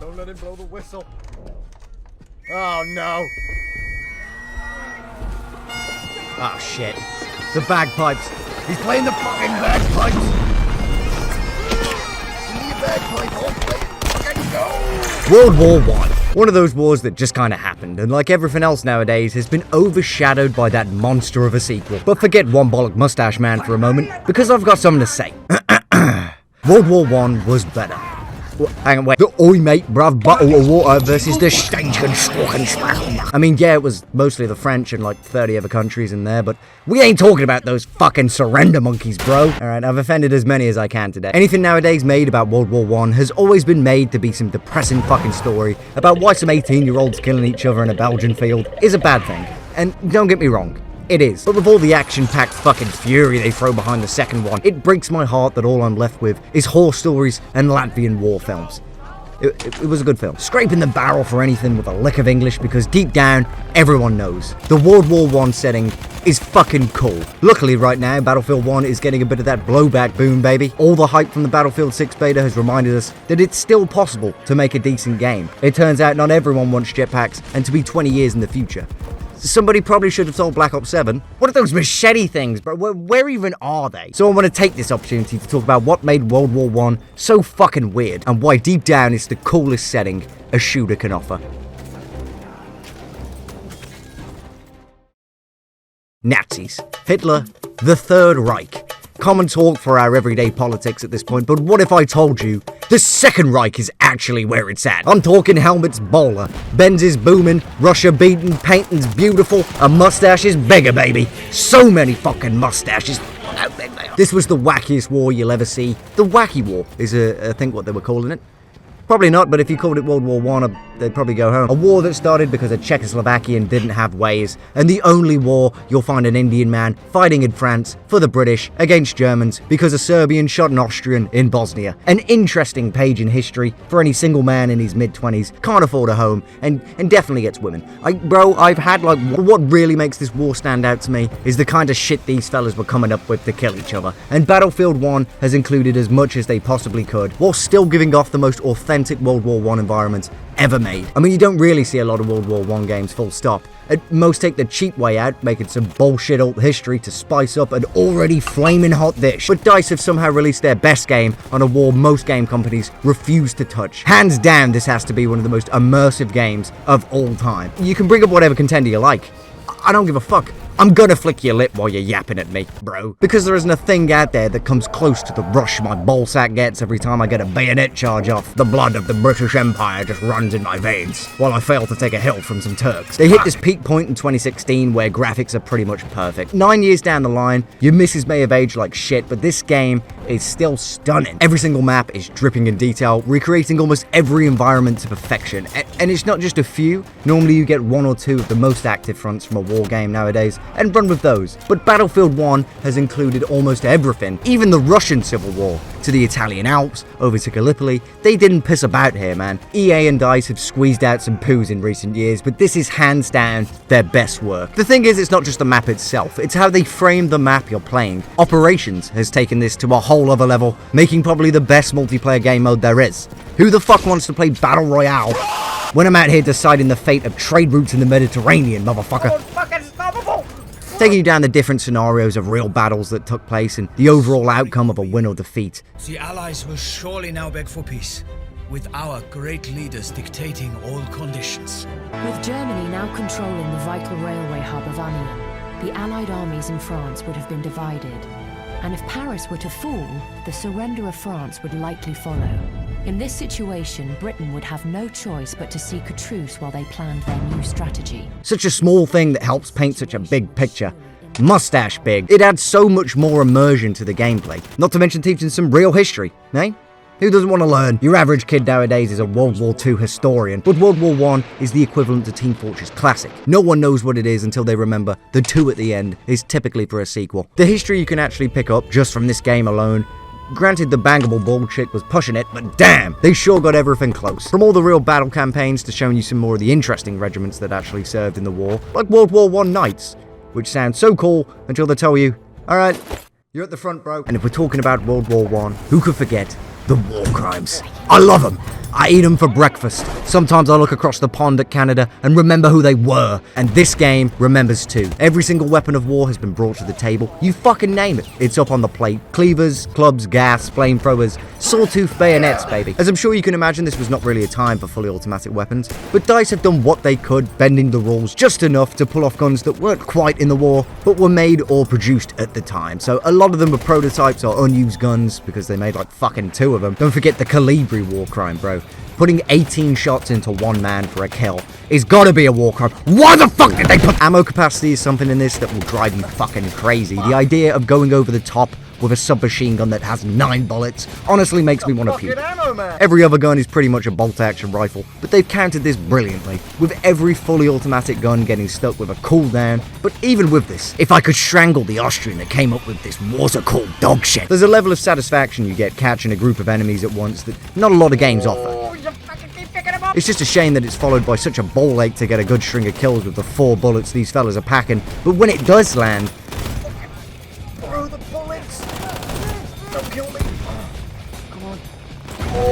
Don't let him blow the whistle. Oh no. Oh shit. The bagpipes. He's playing the fucking bagpipes. Give me a bagpipe. I'll play it. Fucking go. World War I. One of those wars that just kinda happened, and like everything else nowadays, has been overshadowed by that monster of a sequel. But forget One Bollock Mustache Man for a moment, because I've got something to say. World War I was better. Hang on, wait. The oi mate, bruv, bottle of water versus the Stanken Schwachen. I mean, yeah, it was mostly the French and like 30 other countries in there, but we ain't talking about those fucking surrender monkeys, bro. Alright, I've offended as many as I can today. Anything nowadays made about World War I has always been made to be some depressing fucking story about why some 18-year-olds killing each other in a Belgian field is a bad thing. And don't get me wrong, it is. But with all the action-packed fucking fury they throw behind the second one, it breaks my heart that all I'm left with is horror stories and Latvian war films. It was a good film. Scraping the barrel for anything with a lick of English because deep down, everyone knows. The World War I setting is fucking cool. Luckily right now, Battlefield 1 is getting a bit of that blowback boom, baby. All the hype from the Battlefield 6 beta has reminded us that it's still possible to make a decent game. It turns out not everyone wants jetpacks, and to be 20 years in the future. Somebody probably should have told Black Ops 7. What are those machete things, bro? Where even are they? So I want to take this opportunity to talk about what made World War I so fucking weird, and why deep down it's the coolest setting a shooter can offer. Nazis. Hitler. The Third Reich. Common talk for our everyday politics at this point, but what if I told you the Second Reich is actually where it's at? I'm talking helmets bowler, Benz is booming, Russia beaten, painting's beautiful, a mustache is bigger, baby. So many fucking mustaches. How big they are. This was the wackiest war you'll ever see. The Wacky War is, I think, what they were calling it. Probably not, but if you called it World War I, they'd probably go home. A war that started because a Czechoslovakian didn't have ways, and the only war you'll find an Indian man fighting in France for the British against Germans because a Serbian shot an Austrian in Bosnia. An interesting page in history for any single man in his mid-20s, can't afford a home, and definitely gets women. I've had what really makes this war stand out to me is the kind of shit these fellas were coming up with to kill each other. And Battlefield 1 has included as much as they possibly could, while still giving off the most authentic World War I environments ever made. I mean, you don't really see a lot of World War I games full stop. At most take the cheap way out, making some bullshit alt history to spice up an already flaming hot dish. But DICE have somehow released their best game on a war most game companies refuse to touch. Hands down, this has to be one of the most immersive games of all time. You can bring up whatever contender you like. I don't give a fuck. I'm gonna flick your lip while you're yapping at me, bro. Because there isn't a thing out there that comes close to the rush my ballsack gets every time I get a bayonet charge off. The blood of the British Empire just runs in my veins, while I fail to take a hill from some Turks. They hit this peak point in 2016 where graphics are pretty much perfect. 9 years down the line, your misses may have aged like shit, but this game is still stunning. Every single map is dripping in detail, recreating almost every environment to perfection. And it's not just a few. Normally you get one or two of the most active fronts from a war game nowadays, and run with those. But Battlefield 1 has included almost everything, even the Russian Civil War, to the Italian Alps, over to Gallipoli. They didn't piss about here, man. EA and DICE have squeezed out some poos in recent years, but this is hands down their best work. The thing is, it's not just the map itself, it's how they frame the map you're playing. Operations has taken this to a whole other level, making probably the best multiplayer game mode there is. Who the fuck wants to play Battle Royale when I'm out here deciding the fate of trade routes in the Mediterranean, motherfucker? Taking you down the different scenarios of real battles that took place and the overall outcome of a win or defeat. The Allies will surely now beg for peace, with our great leaders dictating all conditions. With Germany now controlling the vital railway hub of Amiens, the Allied armies in France would have been divided. And if Paris were to fall, the surrender of France would likely follow. In this situation, Britain would have no choice but to seek a truce while they planned their new strategy. Such a small thing that helps paint such a big picture. Mustache big. It adds so much more immersion to the gameplay. Not to mention teaching some real history, eh? Who doesn't want to learn? Your average kid nowadays is a World War II historian, but World War I is the equivalent to Team Fortress Classic. No one knows what it is until they remember the 2 at the end is typically for a sequel. The history you can actually pick up just from this game alone. Granted, the bangable bullshit was pushing it, but damn, they sure got everything close. From all the real battle campaigns to showing you some more of the interesting regiments that actually served in the war, like World War I Knights, which sounds so cool until they tell you, alright, you're at the front, bro. And if we're talking about World War I, who could forget The war crimes. I love them. I eat them for breakfast. Sometimes I look across the pond at Canada and remember who they were. And this game remembers too. Every single weapon of war has been brought to the table. You fucking name it. It's up on the plate. Cleavers, clubs, gas, flamethrowers, sawtooth bayonets, baby. As I'm sure you can imagine, this was not really a time for fully automatic weapons. But DICE have done what they could, bending the rules just enough to pull off guns that weren't quite in the war, but were made or produced at the time. So a lot of them were prototypes or unused guns, because they made like fucking 2 of them. Don't forget the Calibri war crime, bro. Putting 18 shots into one man for a kill is gotta be a war crime. Why the fuck did they put ammo capacity? Is something in this that will drive you fucking crazy. The idea of going over the top with a submachine gun that has 9 bullets honestly makes me want to puke. Every other gun is pretty much a bolt-action rifle, but they've countered this brilliantly, with every fully automatic gun getting stuck with a cooldown. But even with this, if I could strangle the Austrian that came up with this water-cooled dog shit, there's a level of satisfaction you get catching a group of enemies at once that not a lot of games offer. It's just a shame that it's followed by such a ball ache to get a good string of kills with the 4 bullets these fellas are packing, but when it does land... Throw the bullets! Don't kill me! Come on.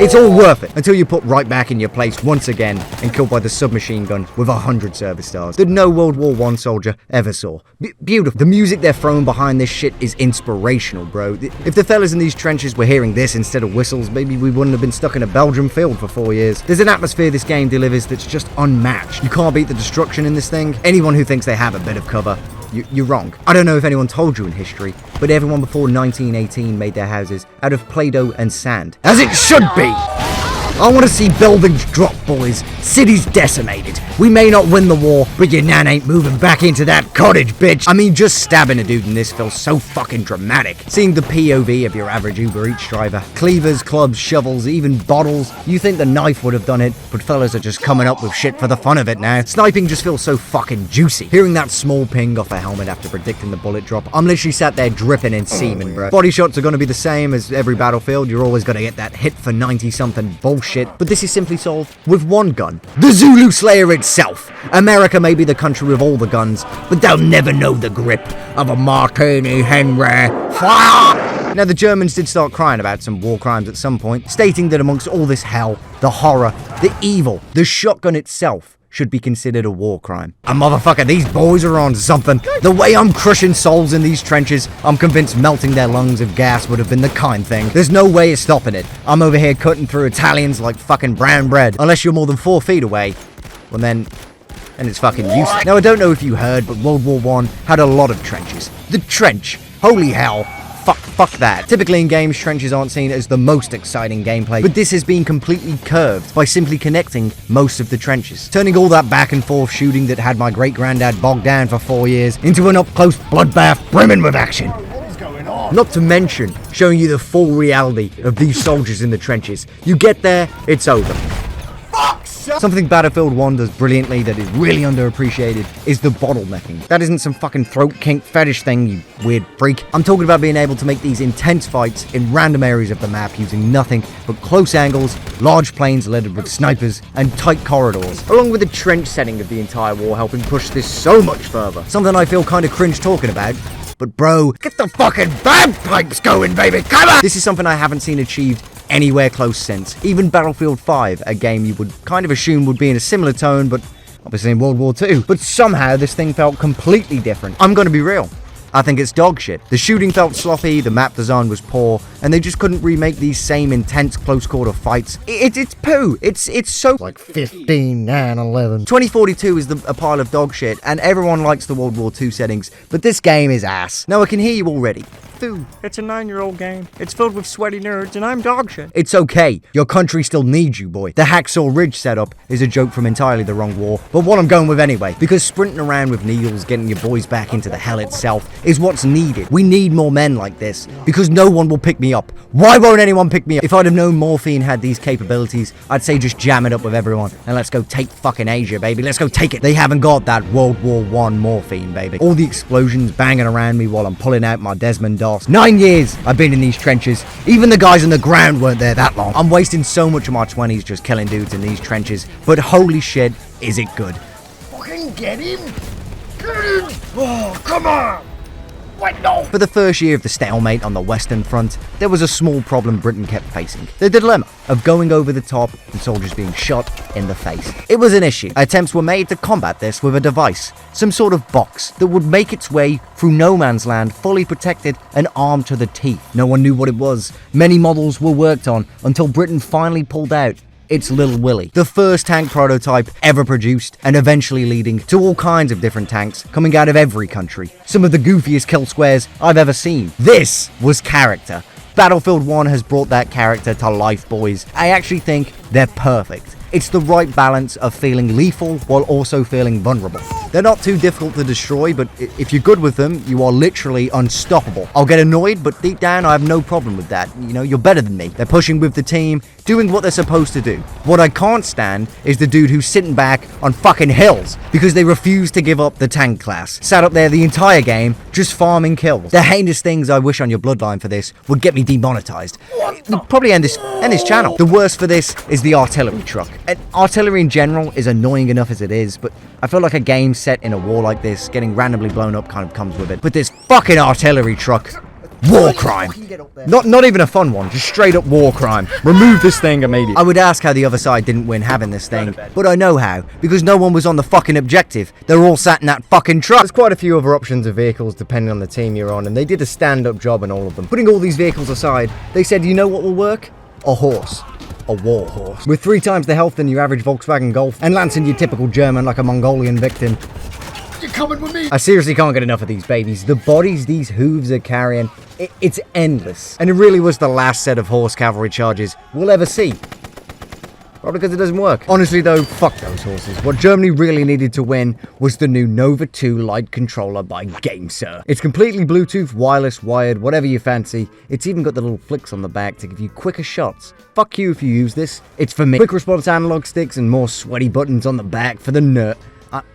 It's all worth it, until you're put right back in your place once again and killed by the submachine gun with 100 service stars that no World War I soldier ever saw. Beautiful. The music they're throwing behind this shit is inspirational, bro. If the fellas in these trenches were hearing this instead of whistles, maybe we wouldn't have been stuck in a Belgium field for 4 years. There's an atmosphere this game delivers that's just unmatched. You can't beat the destruction in this thing. Anyone who thinks they have a bit of cover, you're wrong. I don't know if anyone told you in history, but everyone before 1918 made their houses out of Play-Doh and sand. As it should be! I want to see buildings drop, boys. Cities decimated. We may not win the war, but your nan ain't moving back into that cottage, bitch. I mean, just stabbing a dude in this feels so fucking dramatic. Seeing the POV of your average Uber Eats driver. Cleavers, clubs, shovels, even bottles. You think the knife would have done it, but fellas are just coming up with shit for the fun of it now. Sniping just feels so fucking juicy. Hearing that small ping off a helmet after predicting the bullet drop, I'm literally sat there dripping in semen, bro. Body shots are gonna be the same as every battlefield. You're always gonna get that hit for 90-something bullshit. But this is simply solved with one gun. The Zulu Slayer itself. America may be the country with all the guns, but they'll never know the grip of a Martini Henry. Fire! Now, the Germans did start crying about some war crimes at some point, stating that amongst all this hell, the horror, the evil, the shotgun itself should be considered a war crime. A motherfucker, these boys are on something. The way I'm crushing souls in these trenches, I'm convinced melting their lungs of gas would have been the kind thing. There's no way of stopping it. I'm over here cutting through Italians like fucking brown bread. Unless you're more than 4 feet away, well then it's fucking useless. Now, I don't know if you heard, but World War I had a lot of trenches. The trench, holy hell. Fuck that. Typically in games, trenches aren't seen as the most exciting gameplay, but this has been completely curved by simply connecting most of the trenches, turning all that back and forth shooting that had my great-granddad bogged down for 4 years into an up-close bloodbath brimming with action. What is going on? Not to mention showing you the full reality of these soldiers in the trenches. You get there, it's over. Something Battlefield 1 does brilliantly that is really underappreciated is the bottlenecking. That isn't some fucking throat kink fetish thing, you weird freak. I'm talking about being able to make these intense fights in random areas of the map using nothing but close angles, large planes littered with snipers, and tight corridors, along with the trench setting of the entire war helping push this so much further. Something I feel kinda cringe talking about. But bro, get the fucking bagpipes going, baby, come on! This is something I haven't seen achieved anywhere close since. Even Battlefield 5, a game you would kind of assume would be in a similar tone, but obviously in World War II. But somehow this thing felt completely different. I'm gonna be real. I think it's dog shit. The shooting felt sloppy, the map design was poor, and they just couldn't remake these same intense close quarter fights. It's poo. It's so like 15 and 11. 2042 is a pile of dog shit, and everyone likes the World War II settings, but this game is ass. Now I can hear you already. Dude, it's a 9-year-old game. It's filled with sweaty nerds, and I'm dog shit. It's okay. Your country still needs you, boy. The Hacksaw Ridge setup is a joke from entirely the wrong war, but what I'm going with anyway, because sprinting around with needles, getting your boys back into the hell itself, is what's needed. We need more men like this, because no one will pick me up. Why won't anyone pick me up? If I'd have known Morphine had these capabilities, I'd say just jam it up with everyone, and let's go take fucking Asia, baby. Let's go take it. They haven't got that World War I Morphine, baby. All the explosions banging around me while I'm pulling out my Desmond Doss. 9 years I've been in these trenches. Even the guys on the ground weren't there that long. I'm wasting so much of my 20s just killing dudes in these trenches, but holy shit, is it good. Fucking get him! Get him! Oh, come on! For the first year of the stalemate on the Western Front, there was a small problem Britain kept facing. The dilemma of going over the top and soldiers being shot in the face. It was an issue. Attempts were made to combat this with a device, some sort of box that would make its way through no man's land fully protected and armed to the teeth. No one knew what it was. Many models were worked on until Britain finally pulled out its Little Willie, the first tank prototype ever produced, and eventually leading to all kinds of different tanks coming out of every country. Some of the goofiest kill squares I've ever seen. This was character. Battlefield 1 has brought that character to life, boys. I actually think they're perfect. It's the right balance of feeling lethal while also feeling vulnerable. They're not too difficult to destroy, but if you're good with them, you are literally unstoppable. I'll get annoyed, but deep down I have no problem with that. You know, you're better than me. They're pushing with the team, doing what they're supposed to do. What I can't stand is the dude who's sitting back on fucking hills because they refuse to give up the tank class. Sat up there the entire game, just farming kills. The heinous things I wish on your bloodline for this would get me demonetized. We'd probably end this channel. The worst for this is the artillery truck. And artillery in general is annoying enough as it is, but I feel like a game set in a war like this, getting randomly blown up kind of comes with it. But this fucking artillery truck, war crime. Not even a fun one, just straight up war crime. Remove this thing immediately. I would ask how the other side didn't win having this thing, but I know how, because no one was on the fucking objective. They're all sat in that fucking truck. There's quite a few other options of vehicles depending on the team you're on, and they did a stand-up job on all of them. Putting all these vehicles aside, they said, you know what will work? A horse. A war horse. With 3 times the health than your average Volkswagen Golf, and lancing your typical German like a Mongolian victim. You're coming with me. I seriously can't get enough of these babies. The bodies these hooves are carrying, it's endless. And it really was the last set of horse cavalry charges we'll ever see. Probably because it doesn't work. Honestly though, fuck those horses. What Germany really needed to win was the new Nova 2 light controller by GameSir. It's completely Bluetooth, wireless, wired, whatever you fancy. It's even got the little flicks on the back to give you quicker shots. Fuck you if you use this. It's for me. Quick response analog sticks and more sweaty buttons on the back for the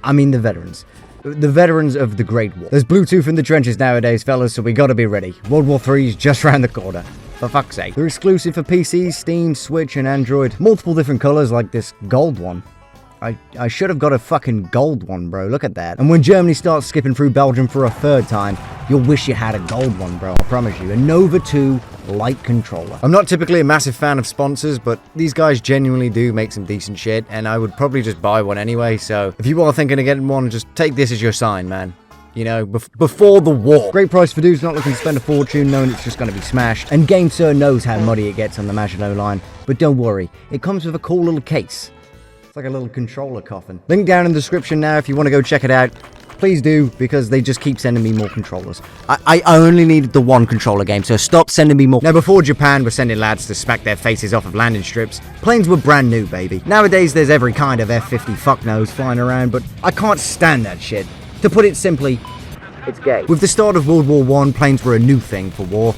I mean the veterans. The veterans of the Great War. There's Bluetooth in the trenches nowadays, fellas, so we gotta be ready. World War III's just round the corner. For fuck's sake. They're exclusive for PC, Steam, Switch, and Android. Multiple different colors like this gold one. I should have got a fucking gold one, bro. Look at that. And when Germany starts skipping through Belgium for a 3rd time, you'll wish you had a gold one, bro. I promise you. A Nova 2 light controller. I'm not typically a massive fan of sponsors, but these guys genuinely do make some decent shit, and I would probably just buy one anyway, so if you are thinking of getting one, just take this as your sign, man. You know, before the war. Great price for dudes not looking to spend a fortune knowing it's just going to be smashed. And GameSir knows how muddy it gets on the Maginot line. But don't worry, it comes with a cool little case. It's like a little controller coffin. Link down in the description now if you want to go check it out. Please do, because they just keep sending me more controllers. I only needed the one controller game, so stop sending me more. Now, before Japan were sending lads to smack their faces off of landing strips, planes were brand new, baby. Nowadays, there's every kind of F-50 fucknose flying around, but I can't stand that shit. To put it simply, it's gay. With the start of World War I, planes were a new thing for war,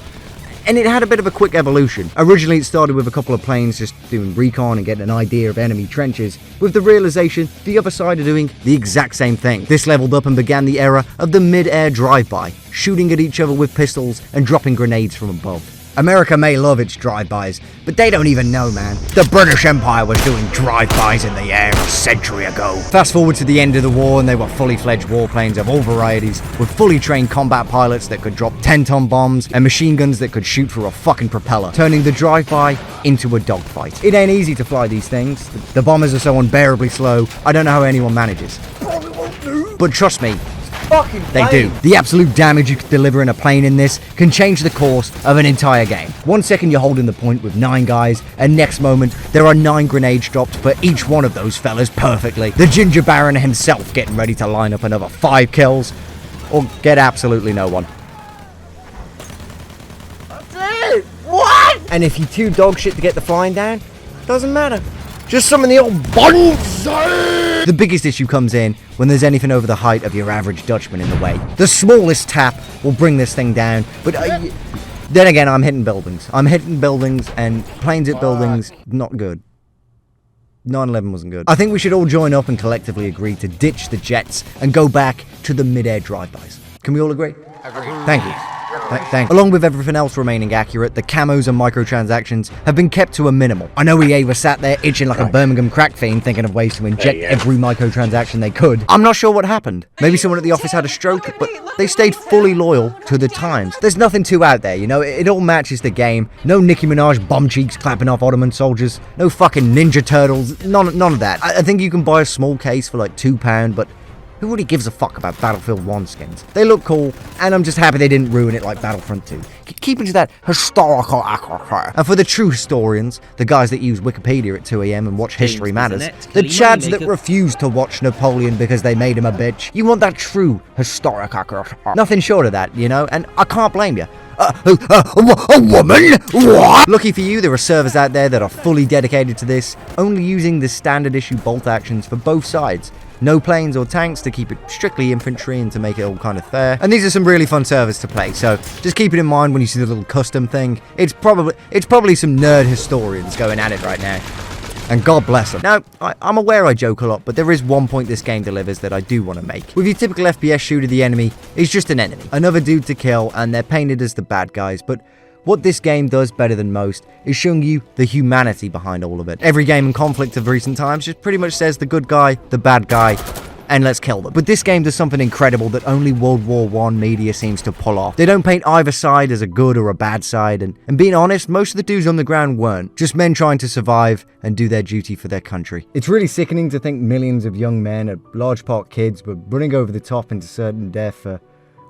and it had a bit of a quick evolution. Originally, it started with a couple of planes just doing recon and getting an idea of enemy trenches, with the realization the other side are doing the exact same thing. This leveled up and began the era of the mid-air drive-by, shooting at each other with pistols and dropping grenades from above. America may love its drive-bys, but they don't even know, man. The British Empire was doing drive-bys in the air a century ago. Fast forward to the end of the war, and they were fully fledged warplanes of all varieties, with fully trained combat pilots that could drop 10-ton bombs and machine guns that could shoot through a fucking propeller, turning the drive-by into a dogfight. It ain't easy to fly these things. The bombers are so unbearably slow, I don't know how anyone manages. Probably won't do. But trust me, Fucking they do. The absolute damage you could deliver in a plane in this can change the course of an entire game. 1 second you're holding the point with 9 guys, and next moment there are 9 grenades dropped for each one of those fellas perfectly. The Ginger Baron himself getting ready to line up another 5 kills, or get absolutely no one. That's it. What? And if you're too dog shit to get the flying down, doesn't matter. Just summon the old bonsai! The biggest issue comes in when there's anything over the height of your average Dutchman in the way. The smallest tap will bring this thing down, but then again, I'm hitting buildings. And planes at buildings, not good. 9/11 wasn't good. I think we should all join up and collectively agree to ditch the jets and go back to the mid-air drive-bys. Can we all agree? Agree. Thank you. Thanks. Along with everything else remaining accurate, the camos and microtransactions have been kept to a minimal. I know EA was sat there itching like a Birmingham crack fiend thinking of ways to inject every microtransaction they could. I'm not sure what happened. Maybe someone at the office had a stroke, but they stayed fully loyal to the times. There's nothing too out there, you know, it all matches the game. No Nicki Minaj bum cheeks clapping off Ottoman soldiers. No fucking Ninja Turtles. None of that. I think you can buy a small case for like £2, but who really gives a fuck about Battlefield 1 skins? They look cool, and I'm just happy they didn't ruin it like Battlefront 2. Keep it to that historical accuracy. And for the true historians, the guys that use Wikipedia at 2 AM and watch History Matters, the chads that refuse to watch Napoleon because they made him a bitch, you want that true historic accuracy. Nothing short of that, you know, and I can't blame you. A woman? What? Lucky for you, there are servers out there that are fully dedicated to this, only using the standard issue bolt actions for both sides. No planes or tanks to keep it strictly infantry and to make it all kind of fair. And these are some really fun servers to play, so just keep it in mind when you see the little custom thing. It's probably some nerd historians going at it right now. And God bless them. Now, I'm aware I joke a lot, but there is one point this game delivers that I do want to make. With your typical FPS shooter, the enemy is just an enemy. Another dude to kill, and they're painted as the bad guys, but what this game does better than most is showing you the humanity behind all of it. Every game and conflict of recent times just pretty much says the good guy, the bad guy, and let's kill them. But this game does something incredible that only World War I media seems to pull off. They don't paint either side as a good or a bad side, and being honest, most of the dudes on the ground weren't. Just men trying to survive and do their duty for their country. It's really sickening to think millions of young men, a large part kids, were running over the top into certain death for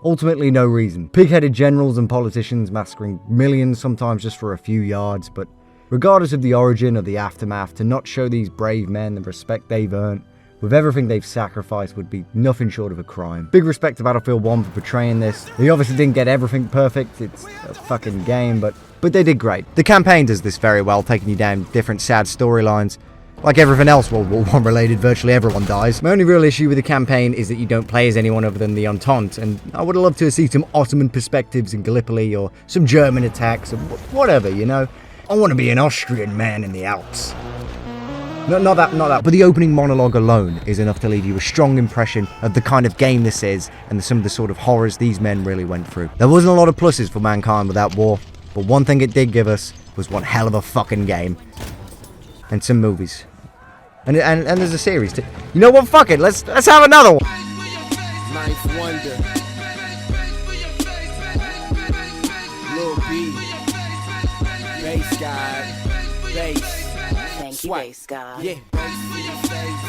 ultimately no reason. Pig-headed generals and politicians massacring millions, sometimes just for a few yards, but regardless of the origin or the aftermath, to not show these brave men the respect they've earned with everything they've sacrificed would be nothing short of a crime. Big respect to Battlefield 1 for portraying this. They obviously didn't get everything perfect, it's a fucking game, but they did great. The campaign does this very well, taking you down different sad storylines. Like everything else World War I related, virtually everyone dies. My only real issue with the campaign is that you don't play as anyone other than the Entente, and I would have loved to see some Ottoman perspectives in Gallipoli, or some German attacks, or whatever, you know? I want to be an Austrian man in the Alps. Not that, but the opening monologue alone is enough to leave you a strong impression of the kind of game this is, and some of the sort of horrors these men really went through. There wasn't a lot of pluses for mankind without war, but one thing it did give us was one hell of a fucking game. And some movies. And there's a series too. You know what? Fuck it. Let's have another one. Ninth Wonder. Lil B. Bass God. Bass. Thank you, Bass God. Yeah. Bass for your face.